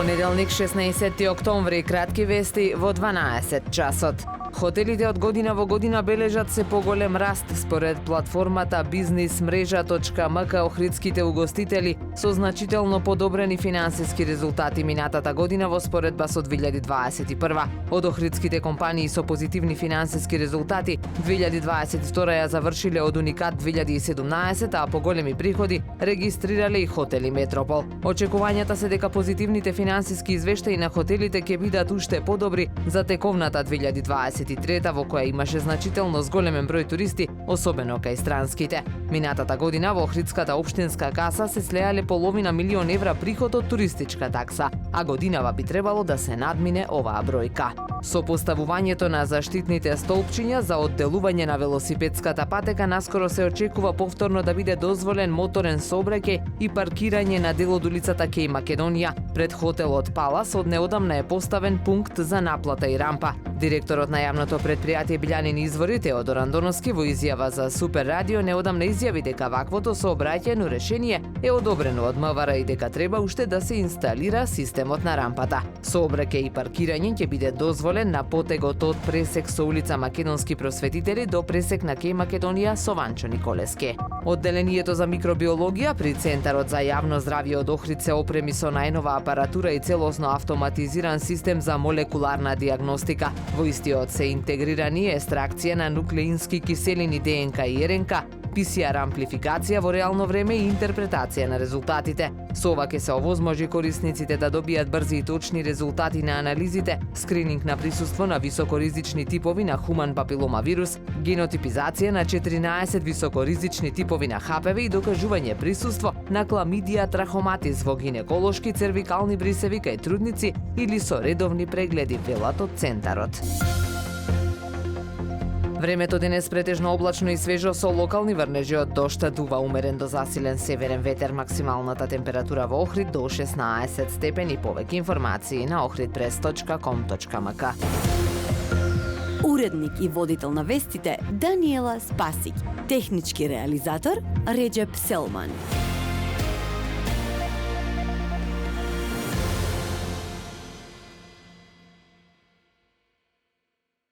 Понеделник 16 октомври, кратки вести во 12 часот. Хотелите од година во година бележат се поголем раст според платформата бизнисмрежа.мк. Охридските угостители со значително подобрени финансиски резултати минатата година во споредба со 2021. Од охридските компании со позитивни финансиски резултати 2022 ја завршиле од уникат 2017, а поголеми приходи регистрирале и хотели Метропол. Очекувањата се дека позитивните финансиски извештаи на хотелите ќе бидат уште подобри за тековната 2023 во која имаше значително зголемен број туристи, особено кај странските. Минатата година во Охридската општинска каса се слеале половина милион евра приход од туристичка такса, а годинава би требало да се надмине оваа бројка. Со поставувањето на заштитните столпчиња за одделување на велосипедската патека, наскоро се очекува повторно да биде дозволен моторен сообраќај и паркирање на дел од улицата Кеј Македонија. Пред хотелот Палас од неодамна е поставен пункт за наплата и рампа. Директорот на јавното предпријатие Билјанин извори Теодор Андоновски во изјава за Супер Радио неодамна изјави дека ваквото сообраќајно решение е одобрено од МВР и дека треба уште да се инсталира системот на рампата. Сообраќај и паркирање ќе биде дозволен на потегот од пресек со улица Македонски просветители до пресек на Кеј Македонија со Ванчо Николеске. Одделението за микробиологија при Центарот за јавно здравје од Охрид се опреми со најнова апаратура и целосно автоматизиран систем за молекуларна диагностика. Во истиот се интегрирани екстракција на нуклеински киселини ДНК и РНК, PCR амплификација во реално време и интерпретација на резултатите. Со ова ќе се овозможи корисниците да добијат брзи и точни резултати на анализите, скрининг на присуство на високоризични типови на хуман папилома вирус, генотипизација на 14 високоризични типови на ХПВ и докажување присуство на кламидија трахоматис во гинеколошки цервикални брисеви кај трудници или со редовни прегледи, велат од Центарот. Времето денес претежно облачно и свежо со локални врнежи од дожд, дува умерен до засилен северен ветер, максималната температура во Охрид до 16 степени. Повеќе информации на ohridpress.com.mk. Уредник и водител на вестите Даниела Спасик, технички реализатор Реджеп Селман.